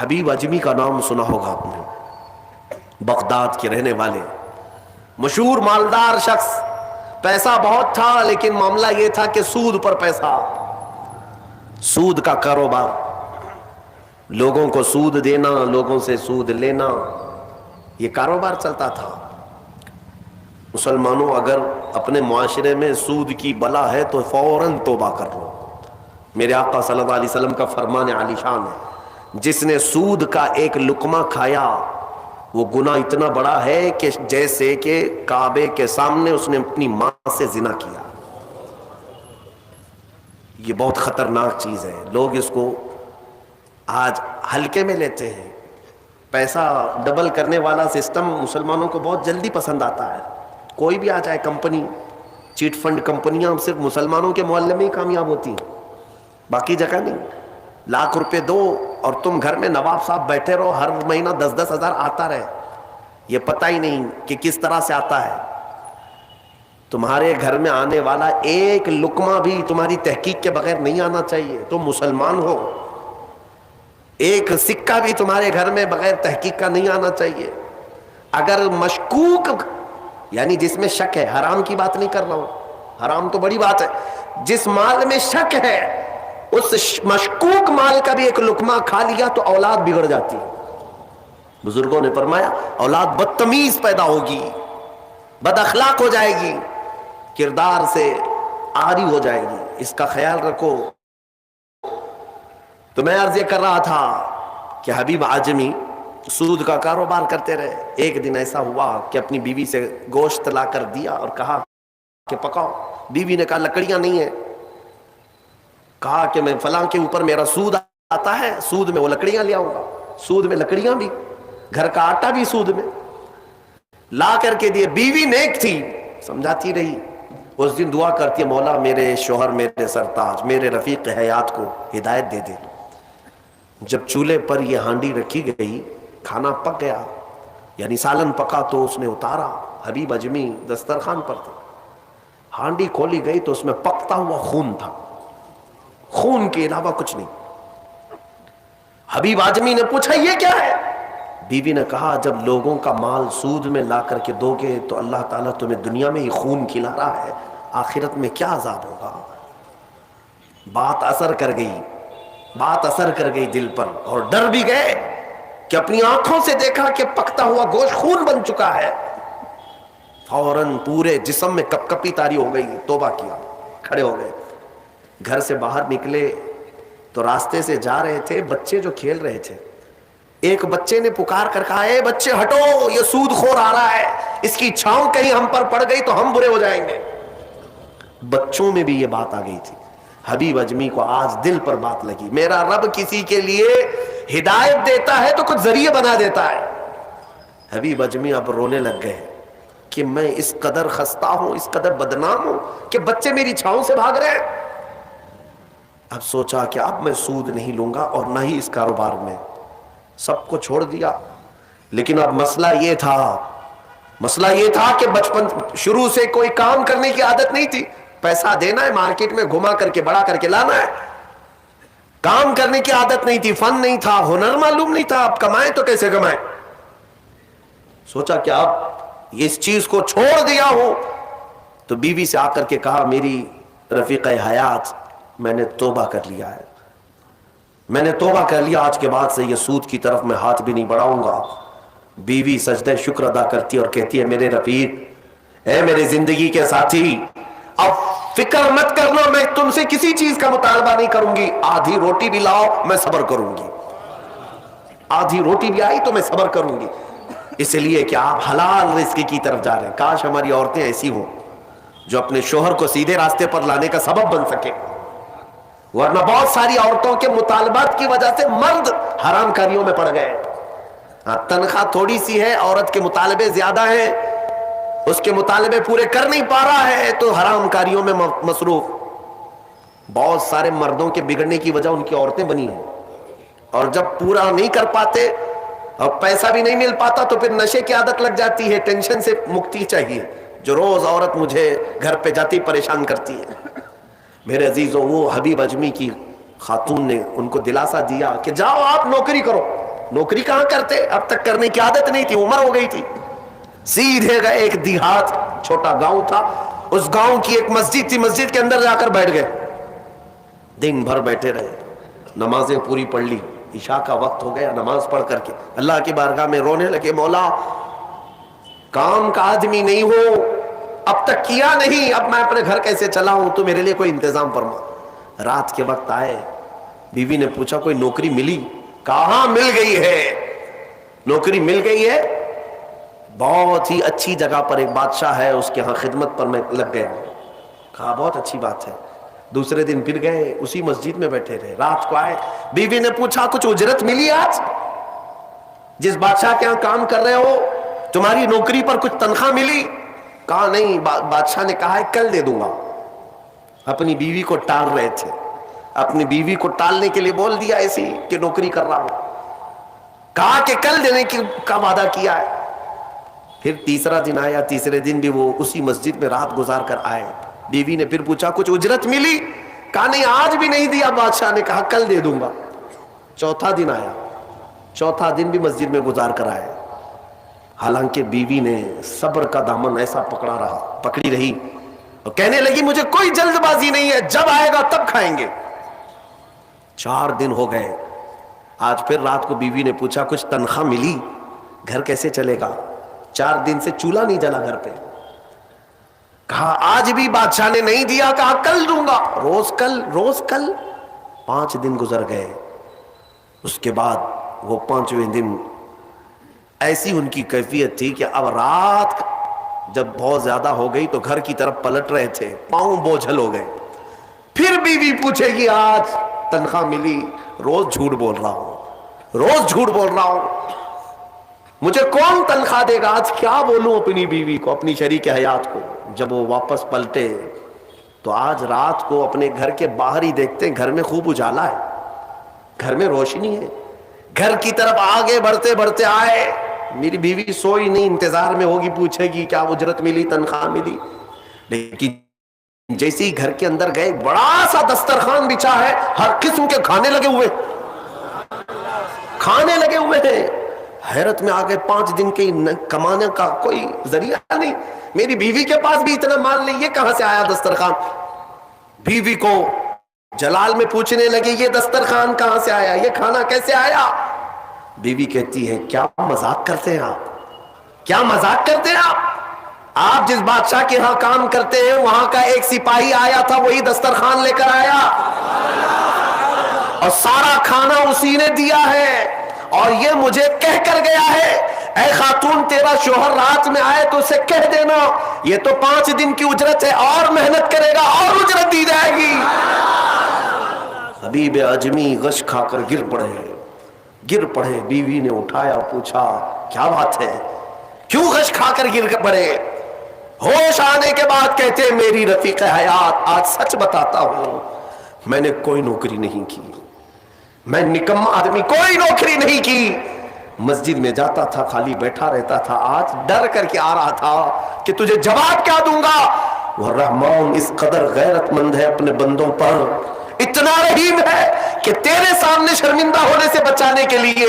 حبیب اجمی کا نام سنا ہوگا آپ نے، بغداد کے رہنے والے مشہور مالدار شخص، پیسہ بہت تھا لیکن معاملہ یہ تھا کہ سود پر پیسہ، سود کا کاروبار، لوگوں کو سود دینا، لوگوں سے سود لینا، یہ کاروبار چلتا تھا۔ مسلمانوں اگر اپنے معاشرے میں سود کی بلا ہے تو فوراً توبہ کر لو۔ میرے آقا صلی اللہ علیہ وسلم کا فرمان عالی شان ہے، جس نے سود کا ایک لقمہ کھایا وہ گناہ اتنا بڑا ہے کہ جیسے کہ کعبے کے سامنے اس نے اپنی ماں سے زنا کیا۔ یہ بہت خطرناک چیز ہے، لوگ اس کو آج ہلکے میں لیتے ہیں۔ پیسہ ڈبل کرنے والا سسٹم مسلمانوں کو بہت جلدی پسند آتا ہے، کوئی بھی آ جائے کمپنی، چیٹ فنڈ کمپنیاں صرف مسلمانوں کے محلے میں ہی کامیاب ہوتی ہیں، باقی جگہ نہیں۔ لاکھ روپے دو اور تم گھر میں نواب صاحب بیٹھے رہو، ہر مہینہ 10-10 ہزار آتا رہے، یہ پتہ ہی نہیں کہ کس طرح سے آتا ہے۔ تمہارے گھر میں آنے والا ایک لقمہ بھی تمہاری تحقیق کے بغیر نہیں آنا چاہیے، تم مسلمان ہو۔ ایک سکہ بھی تمہارے گھر میں بغیر تحقیق کا نہیں آنا چاہیے۔ اگر مشکوک، یعنی جس میں شک ہے، حرام کی بات نہیں کر رہا ہوں، حرام تو بڑی بات ہے، جس مال میں شک ہے اس مشکوک مال کا بھی ایک لقمہ کھا لیا تو اولاد بگڑ جاتی ہے۔ بزرگوں نے فرمایا اولاد بدتمیز پیدا ہوگی، بد اخلاق ہو جائے گی، کردار سے عاری ہو جائے گی، اس کا خیال رکھو۔ تو میں عرض یہ کر رہا تھا کہ حبیب اعجمی سود کا کاروبار کرتے رہے۔ ایک دن ایسا ہوا کہ اپنی بیوی سے گوشت لا کر دیا اور کہا کہ پکاؤ۔ بیوی نے کہا لکڑیاں نہیں ہیں، کہا کہ میں فلاں کے اوپر میرا سود آتا ہے، سود میں وہ لکڑیاں لے آؤں گا، سود میں لکڑیاں بھی، گھر کا آٹا بھی سود میں لا کر کے دیے۔ بیوی نیک تھی، سمجھاتی رہی۔ اس دن دعا کرتی ہے مولا میرے شوہر، میرے سرتاج، میرے رفیق حیات کو ہدایت دے دے۔ جب چولہے پر یہ ہانڈی رکھی گئی، کھانا پک گیا، یعنی سالن پکا تو اس نے اتارا، حبیب اجمی دسترخوان پر تھے، ہانڈی کھولی گئی تو اس میں پکتا ہوا خون تھا، خون کے علاوہ کچھ نہیں۔ حبیب اعجمی نے پوچھا یہ کیا ہے؟ بیوی نے کہا جب لوگوں کا مال سود میں لا کر کے دو گے تو اللہ تعالیٰ تمہیں دنیا میں ہی خون کھلا رہا ہے، آخرت میں کیا عذاب ہوگا۔ بات اثر کر گئی، بات اثر کر گئی دل پر، اور ڈر بھی گئے کہ اپنی آنکھوں سے دیکھا کہ پکتا ہوا گوشت خون بن چکا ہے۔ فوراً پورے جسم میں کپ کپی طاری ہو گئی، توبہ کیا، کھڑے ہو گئے۔ گھر سے باہر نکلے تو راستے سے جا رہے تھے، بچے جو کھیل رہے تھے، ایک بچے نے پکار کر کہا اے بچے ہٹو، یہ سود خور آ رہا ہے، اس کی چھاؤں کہیں ہم پر پڑ گئی تو ہم برے ہو جائیں گے۔ بچوں میں بھی یہ بات آ گئی تھی۔ حبیب اجمی کو آج دل پر بات لگی، میرا رب کسی کے لیے ہدایت دیتا ہے تو کچھ ذریعے بنا دیتا ہے۔ حبیب اجمی اب رونے لگ گئے کہ میں اس قدر خستہ ہوں، اس قدر بدنام ہوں کہ بچے میری چھاؤں سے بھاگ رہے ہیں۔ اب سوچا کہ اب میں سود نہیں لوں گا اور نہ ہی اس کاروبار میں، سب کو چھوڑ دیا۔ لیکن اب مسئلہ یہ تھا کہ بچپن شروع سے کوئی کام کرنے کی عادت نہیں تھی، پیسہ دینا ہے مارکیٹ میں گھما کر کے بڑا کر کے لانا ہے، کام کرنے کی عادت نہیں تھی، فن نہیں تھا، ہنر معلوم نہیں تھا، اب کمائیں تو کیسے کمائیں۔ سوچا کہ اب اس چیز کو چھوڑ دیا ہوں، تو بیوی سے آ کر کے کہا میری رفیق حیات میں نے توبہ کر لیا ہے، میں نے توبہ کر لیا، آج کے بعد سے یہ سود کی طرف میں ہاتھ بھی نہیں بڑھاؤں گا۔ بیوی سجدہ شکر ادا کرتی اور کہتی ہے میرے رفیق، اے میرے زندگی کے ساتھی، اب فکر مت کرنا، میں تم سے کسی چیز کا مطالبہ نہیں کروں گی، آدھی روٹی بھی لاؤ میں صبر کروں گی، آدھی روٹی بھی آئی تو میں صبر کروں گی، اس لیے کہ آپ حلال رزق کی طرف جا رہے ہیں۔ کاش ہماری عورتیں ایسی ہوں جو اپنے شوہر کو سیدھے راستے پر لانے کا سبب بن سکے، ورنہ بہت ساری عورتوں کے مطالبات کی وجہ سے مرد حرام کاریوں میں پڑ گئے۔ تنخواہ تھوڑی سی ہے، عورت کے مطالبے زیادہ ہیں، اس کے مطالبے پورے کر نہیں پا رہا ہے تو حرام کاریوں میں مصروف۔ بہت سارے مردوں کے بگڑنے کی وجہ ان کی عورتیں بنی ہیں، اور جب پورا نہیں کر پاتے اور پیسہ بھی نہیں مل پاتا تو پھر نشے کی عادت لگ جاتی ہے، ٹینشن سے مکتی چاہیے، جو روز عورت مجھے گھر پہ جاتی پریشان کرتی ہے۔ میرے عزیزوں، وہ حبیب اجمی کی خاتون نے ان کو دلاسا دیا کہ جاؤ آپ نوکری کرو، نوکری کہاں کرتے, اب تک کرنے کی عادت نہیں تھی, عمر ہو گئی تھی. سیدھے گئے ایک دیہات, چھوٹا گاؤں تھا, اس گاؤں کی ایک مسجد تھی, مسجد کے اندر جا کر بیٹھ گئے. دن بھر بیٹھے رہے, نمازیں پوری پڑھ لی, عشاء کا وقت ہو گیا, نماز پڑھ کر کے اللہ کی بارگاہ میں رونے لگے, مولا کام کا آدمی نہیں ہو, اب تک کیا نہیں, اب میں اپنے گھر کیسے چلاؤں, تو میرے لیے کوئی انتظام فرما. رات کے وقت آئے, بیوی نے پوچھا کوئی نوکری ملی؟ کہاں مل گئی ہے, نوکری مل گئی ہے, بہت ہی اچھی جگہ پر ایک بادشاہ ہے, اس کے ہاں خدمت پر میں لگ گئے. کہا بہت اچھی بات ہے. دوسرے دن پھر گئے, اسی مسجد میں بیٹھے رہے. رات کو آئے, بیوی نے پوچھا کچھ اجرت ملی آج؟ جس بادشاہ کے ہاں کام کر رہے ہو تمہاری نوکری پر کچھ تنخواہ ملی؟ کہا نہیں, بادشاہ نے کہا ہے کل دے دوں گا. اپنی بیوی کو ٹال رہے تھے, اپنی بیوی کو ٹالنے کے لیے بول دیا ایسی کہ نوکری کر رہا ہوں. کہا کہ کل دینے کا وعدہ کیا ہے. پھر تیسرا دن آیا, تیسرے دن بھی وہ اسی مسجد میں رات گزار کر آئے. بیوی نے پھر پوچھا کچھ اجرت ملی؟ کہا نہیں آج بھی نہیں دیا, بادشاہ نے کہا کل دے دوں گا. چوتھا دن آیا, چوتھا دن بھی مسجد میں گزار کر آئے. حالانکہ بیوی نے صبر کا دامن ایسا پکڑی رہی اور کہنے لگی مجھے کوئی جلد بازی نہیں ہے, جب آئے گا تب کھائیں گے. 4 دن ہو گئے. آج پھر رات کو بیوی نے پوچھا کچھ تنخواہ ملی؟ گھر کیسے چلے گا, 4 دن سے چولہا نہیں جلا گھر پہ. کہا آج بھی بادشاہ نے نہیں دیا, کہا کل دوں گا, روز کل روز کل. 5 دن گزر گئے. اس کے بعد وہ 5ویں دن ایسی ان کی کیفیت تھی کہ اب رات جب بہت زیادہ ہو گئی تو گھر کی طرف پلٹ رہے تھے, پاؤں بوجھل ہو گئے. پھر بیوی پوچھے گی آج تنخواہ ملی؟ روز جھوٹ بول رہا ہوں, روز جھوٹ بول رہا ہوں, مجھے کون تنخواہ دے گا؟ آج کیا بولوں اپنی بیوی کو, اپنی شریک حیات کو. جب وہ واپس پلٹے تو آج رات کو اپنے گھر کے باہر ہی دیکھتے ہیں گھر میں خوب اجالا ہے, گھر میں روشنی ہے. گھر کی طرف آگے بڑھتے بڑھتے آئے, میری بیوی سوئی نہیں, انتظار میں ہوگی, پوچھے گی کیا اجرت ملی, تنخواہ ملی. لیکن جیسے ہی گھر کے اندر گئے, بڑا سا دسترخوان بچھا ہے, ہر قسم کے کھانے لگے ہوئے ہیں. حیرت میں آ گئے, 5 دن کے کمانے کا کوئی ذریعہ نہیں, میری بیوی کے پاس بھی اتنا مال نہیں, یہ کہاں سے آیا دسترخوان؟ بیوی کو جلال میں پوچھنے لگے یہ دسترخوان کہاں سے آیا, یہ کھانا کیسے آیا؟ بیوی کہتی ہے کیا مذاق کرتے ہیں آپ, کیا مذاق کرتے ہیں آپ جس بادشاہ کے ہاں کام کرتے ہیں وہاں کا ایک سپاہی آیا تھا, وہی دسترخوان لے کر آیا اور سارا کھانا اسی نے دیا ہے, اور یہ مجھے کہہ کر گیا ہے اے خاتون تیرا شوہر رات میں آئے تو اسے کہہ دینا یہ تو 5 دن کی اجرت ہے, اور محنت کرے گا اور اجرت دی جائے گی. حبیب اجمی غش کھا کر گر پڑے. بیوی نے اٹھایا, پوچھا کیا بات ہے, کیوں غش کھا کر گر پڑے؟ ہوش آنے کے بعد کہتے میری رفیق حیات آج سچ بتاتا ہوں, میں نے کوئی نوکری نہیں کی, میں نکما آدمی, کوئی نوکری نہیں کی. مسجد میں جاتا تھا, خالی بیٹھا رہتا تھا. آج ڈر کر کے آ رہا تھا کہ تجھے جواب کیا دوں گا. وہ رحمان اس قدر غیرت مند ہے اپنے بندوں پر, اتنا رحیم ہے کہ تیرے سامنے شرمندہ ہونے سے بچانے کے لیے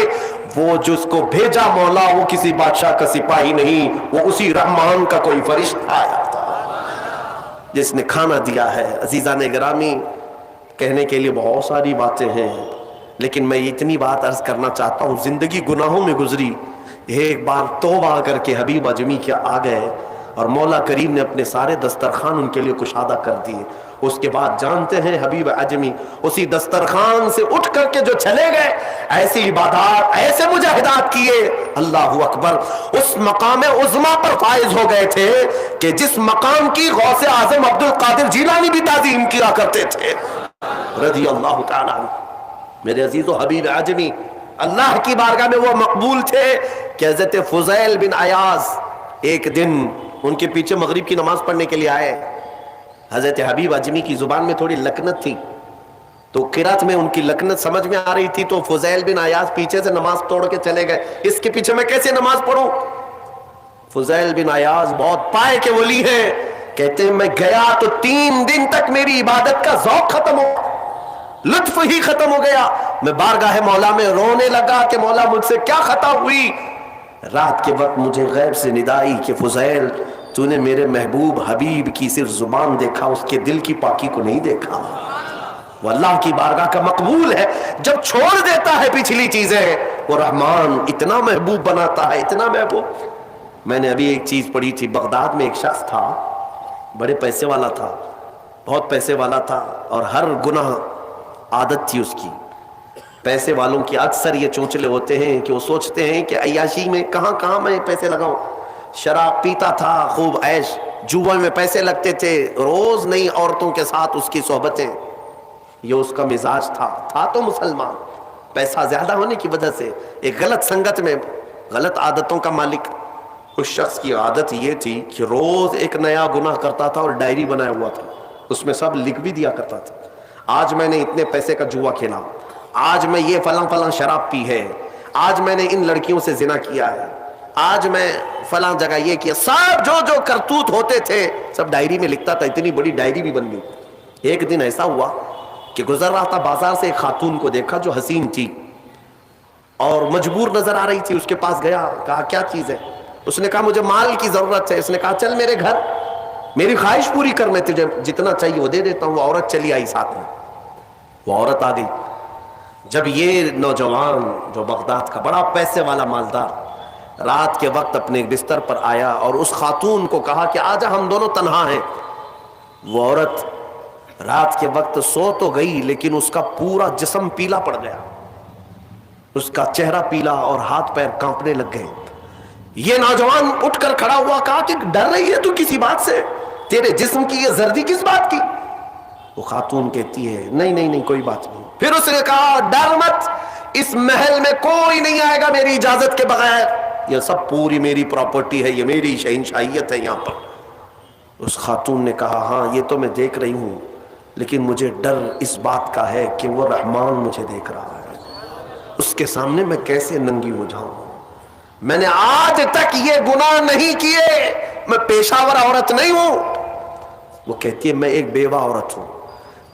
وہ جس کو بھیجا مولا وہ کسی بادشاہ کا سپاہی نہیں, وہ اسی رحمان کا کوئی فرشتہ آیا تھا جس نے کھانا دیا ہے. عزیزان گرامی, کہنے کے لیے بہت ساری باتیں ہیں, لیکن میں اتنی بات عرض کرنا چاہتا ہوں. زندگی گناہوں میں گزری, ایک بار توبہ کر کے حبیب اجمی کے آ گئے اور مولا کریم نے اپنے سارے دسترخوان ان کے لیے کشادہ کر دیے. اس کے بعد جانتے ہیں حبیب اجمی اسی دسترخوان سے اٹھ کر کے جو چلے گئے, ایسی عبادات, ایسے مجاہدات کیے, اللہ اکبر, اس مقام عظما پر فائز ہو گئے تھے کہ جس مقام کی غوث اعظم عبد القادر جیلانی بھی تعظیم کیا کرتے تھے رضی اللہ تعالی عنہ. میرے عزیز و حبیب اجمی اللہ کی بارگاہ میں وہ مقبول تھے کہ حضرت فضیل بن عیاض ایک دن ان کے پیچھے مغرب کی نماز پڑھنے کے لیے آئے. حضرت حبیب اجمی کی زبان میں تھوڑی لکنت تھی, تو قرات میں ان کی لکنت سمجھ میں آ رہی تھی, تو فضیل بن عیاض پیچھے سے نماز توڑ کے چلے گئے, اس کے پیچھے میں کیسے نماز پڑھوں. فضیل بن عیاض بہت پائے کے ولی ہیں, کہتے ہیں میں گیا تو 3 دن تک میری عبادت کا ذوق ختم ہو, لطف ہی ختم ہو گیا. میں بارگاہ مولا میں رونے لگا کہ مولا مجھ سے کیا خطا ہوئی. رات کے وقت مجھے غیب سے ندائی کہ فضیل تو نے میرے محبوب حبیب کی صرف زبان دیکھا, اس کے دل کی پاکی کو نہیں دیکھا. وہ اللہ کی بارگاہ کا مقبول ہے. جب چھوڑ دیتا ہے پچھلی چیزیں, وہ رحمان اتنا محبوب بناتا ہے, اتنا محبوب. میں نے ابھی ایک چیز پڑھی تھی, بغداد میں ایک شخص تھا, بڑے پیسے والا تھا, بہت پیسے والا تھا, اور ہر گناہ عادت تھی اس کی. پیسے والوں کی اکثر یہ چونچلے ہوتے ہیں کہ وہ سوچتے ہیں کہ عیاشی میں کہاں کہاں میں پیسے لگاؤں. شراب پیتا تھا, خوب عیش, جوا میں پیسے لگتے تھے, روز نئی عورتوں کے ساتھ اس کی صحبتیں. یہ اس کا مزاج تھا تو مسلمان, پیسہ زیادہ ہونے کی وجہ سے ایک غلط سنگت میں غلط عادتوں کا مالک. اس شخص کی عادت یہ تھی کہ روز ایک نیا گناہ کرتا تھا اور ڈائری بنایا ہوا تھا, اس میں سب لکھ بھی دیا کرتا تھا. آج میں نے اتنے پیسے کا جوا کھیلا, آج میں یہ فلاں فلاں شراب پی ہے, آج میں نے ان لڑکیوں سے زنا کیا ہے, آج میں فلاں جگہ یہ کیا. سب جو کرتوت ہوتے تھے سب ڈائری میں لکھتا تھا. اتنی بڑی ڈائری بھی بن گئی. ایک دن ایسا ہوا کہ گزر رہا تھا بازار سے, ایک خاتون کو دیکھا جو حسین تھی اور مجبور نظر آ رہی تھی. اس کے پاس گیا, کہا کیا چیز ہے؟ اس نے کہا مجھے مال کی ضرورت ہے. اس نے کہا چل میرے گھر, میری خواہش پوری کر, میں تجھے جتنا چاہیے وہ دے دیتا ہوں. وہ عورت چلی آئی ساتھ میں, وہ عورت آ گئی. جب یہ نوجوان جو بغداد کا بڑا پیسے والا مالدار رات کے وقت اپنے بستر پر آیا اور اس خاتون کو کہا کہ آجا ہم دونوں تنہا ہیں, وہ عورت رات کے وقت سو تو گئی لیکن اس کا پورا جسم پیلا پڑ گیا, اس کا چہرہ پیلا اور ہاتھ پیر کانپنے لگ گئے. یہ نوجوان اٹھ کر کھڑا ہوا, کہا کہ ڈر رہی ہے تو کسی بات سے, تیرے جسم کی یہ زردی کس بات کی؟ وہ خاتون کہتی ہے نہیں کوئی بات نہیں. پھر اس نے کہا ڈر مت, اس محل میں کوئی نہیں آئے گا میری اجازت کے بغیر, یہ سب پوری میری پراپرٹی ہے, یہ میری شہنشاہیت ہے یہاں پر. اس خاتون نے کہا ہاں یہ تو میں دیکھ رہی ہوں, لیکن مجھے ڈر اس بات کا ہے کہ وہ رحمان مجھے دیکھ رہا ہے, اس کے سامنے میں کیسے ننگی ہو جاؤں. میں نے آج تک یہ گناہ نہیں کیے, میں پیشہ ور عورت نہیں ہوں. وہ کہتی ہے میں ایک بیوہ عورت ہوں,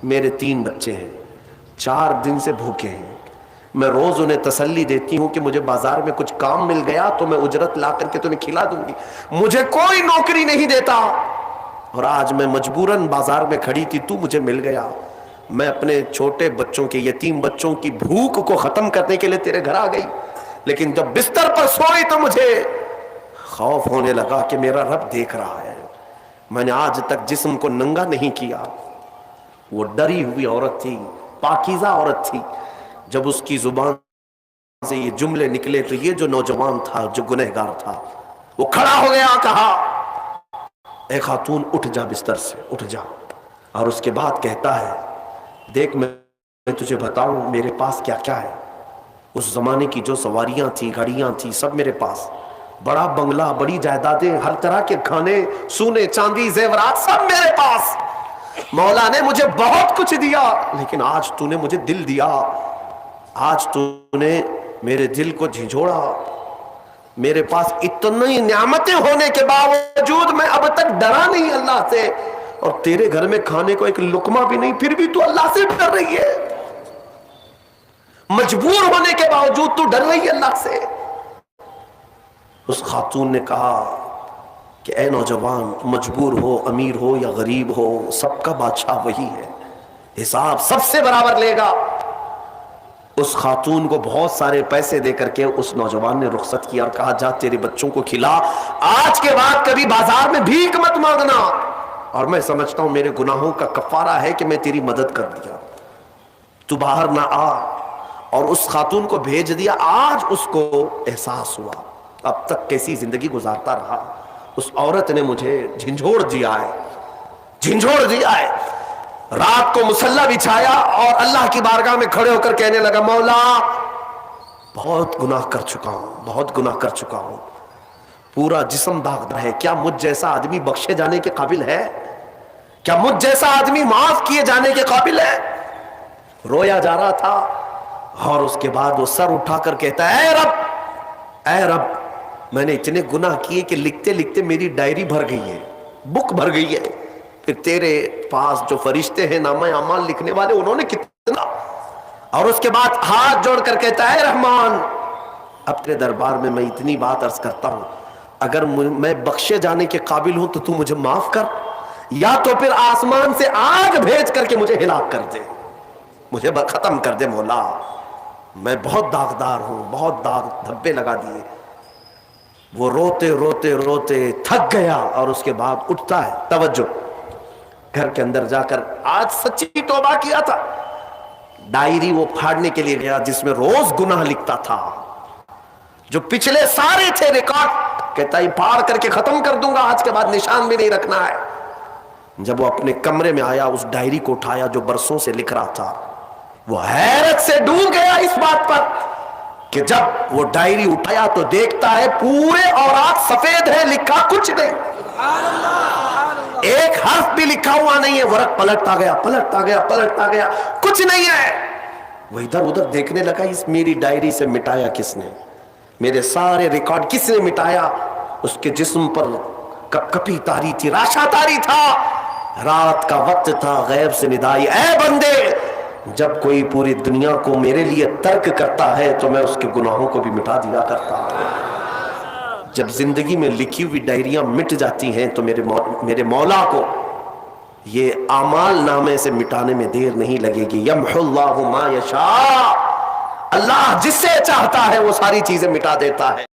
میرے 3 بچے ہیں, 4 دن سے بھوکے ہیں. میں روز انہیں تسلی دیتی ہوں کہ مجھے بازار میں کچھ کام مل گیا تو میں اجرت لا کر کے تمہیں کھلا دوں گی. مجھے کوئی نوکری نہیں دیتا, اور آج میں مجبوراً بازار میں کھڑی تھی, تو مجھے مل گیا. میں اپنے چھوٹے بچوں کے, یتیم بچوں کی بھوک کو ختم کرنے کے لیے تیرے گھر آ گئی, لیکن جب بستر پر سوئی تو مجھے خوف ہونے لگا کہ میرا رب دیکھ رہا ہے. میں نے آج تک جسم کو ننگا نہیں کیا. وہ ڈری ہوئی عورت تھی, پاکیزہ عورت تھی. جب اس کی زبان سے یہ جملے نکلے تو یہ جو نوجوان تھا, جو گنہگار تھا, وہ کھڑا ہو گیا, کہا اے خاتون اٹھ جا, بستر سے اٹھ جا. اور اس کے بعد کہتا ہے دیکھ میں تجھے بتاؤں میرے پاس کیا کیا ہے. اس زمانے کی جو سواریاں تھیں, گھڑیاں تھیں, سب میرے پاس, بڑا بنگلہ, بڑی جائیدادیں, ہر طرح کے کھانے, سونے چاندی, زیورات, سب میرے پاس. مولا نے مجھے بہت کچھ دیا, لیکن آج تو نے مجھے دل دیا, آج تو نے میرے دل کو جھنجھوڑا. میرے پاس اتنی نعمتیں ہونے کے باوجود میں اب تک ڈرا نہیں اللہ سے, اور تیرے گھر میں کھانے کو ایک لقمہ بھی نہیں, پھر بھی تو اللہ سے ڈر رہی ہے. مجبور ہونے کے باوجود تو ڈر رہی ہے اللہ سے. اس خاتون نے کہا کہ اے نوجوان, مجبور ہو, امیر ہو یا غریب ہو, سب کا بادشاہ وہی ہے, حساب سب سے برابر لے گا. اس خاتون کو بہت سارے پیسے دے کر کے اس نوجوان نے رخصت کیا اور کہا جا تیرے بچوں کو کھلا, آج کے بعد کبھی بازار میں بھیک مت مانگنا, اور میں سمجھتا ہوں میرے گناہوں کا کفارہ ہے کہ میں تیری مدد کر دیا, تو باہر نہ آ. اور اس خاتون کو بھیج دیا. آج اس کو احساس ہوا اب تک کیسی زندگی گزارتا رہا, اس عورت نے مجھے جھنجھوڑ دیا ہے, جھنجھوڑ دیا ہے. رات کو مصلی بچھایا اور اللہ کی بارگاہ میں کھڑے ہو کر کہنے لگا مولا بہت گناہ کر چکا ہوں, بہت گناہ کر چکا ہوں, پورا جسم داغدار ہے, کیا مجھ جیسا آدمی بخشے جانے کے قابل ہے؟ کیا مجھ جیسا آدمی معاف کیے جانے کے قابل ہے؟ رویا جا رہا تھا, اور اس کے بعد وہ سر اٹھا کر کہتا ہے اے رب میں نے اتنے گناہ کیے کہ لکھتے لکھتے میری ڈائری بھر گئی ہے, بک بھر گئی ہے. پھر تیرے پاس جو فرشتے ہیں نامہ اعمال لکھنے والے, انہوں نے کتنے اور اس کے بعد ہاتھ جوڑ کر کہتا ہے رحمان اب تیرے دربار میں اتنی بات عرض کرتا ہوں، اگر میں بخشے جانے کے قابل ہوں تو مجھے معاف کر، یا تو پھر آسمان سے آگ بھیج کر کے مجھے ہلاک کر دے، مجھے ختم کر دے مولا، میں بہت داغدار ہوں، بہت داغ دھبے لگا دیے۔ وہ روتے روتے روتے تھک گیا اور اس کے بعد اٹھتا ہے، توجہ، گھر کے اندر جا کر آج سچی توبہ کیا تھا، ڈائری وہ پھاڑنے کے لیے گیا جس میں روز گناہ لکھتا تھا، جو پچھلے سارے تھے ریکارڈ، کہتا ہے پھاڑ کر کے ختم کر دوں گا، آج کے بعد نشان بھی نہیں رکھنا ہے۔ جب وہ اپنے کمرے میں آیا، اس ڈائری کو اٹھایا جو برسوں سے لکھ رہا تھا، وہ حیرت سے ڈوب گیا اس بات پر کہ جب وہ ڈائری اٹھایا تو دیکھتا ہے پورے اوراق سفید ہے، لکھا کچھ نہیں، ایک حرف بھی لکھا ہوا نہیں ہے۔ ورق پلٹتا گیا پلٹتا گیا پلٹتا گیا، کچھ نہیں ہے۔ وہ ادھر ادھر دیکھنے لگا، اس میری ڈائری سے مٹایا کس نے، میرے سارے ریکارڈ کس نے مٹایا؟ اس کے جسم پر کپ کپی تاری تھی، راشا تاری تھا، رات کا وقت تھا، غیب سے ندائی، اے بندے جب کوئی پوری دنیا کو میرے لیے ترک کرتا ہے تو میں اس کے گناہوں کو بھی مٹا دیا کرتا ہوں۔ جب زندگی میں لکھی ہوئی ڈائریاں مٹ جاتی ہیں تو میرے مولا کو یہ اعمال نامے سے مٹانے میں دیر نہیں لگے گی۔ یمحو اللہ ما یشاء، اللہ جس سے چاہتا ہے وہ ساری چیزیں مٹا دیتا ہے۔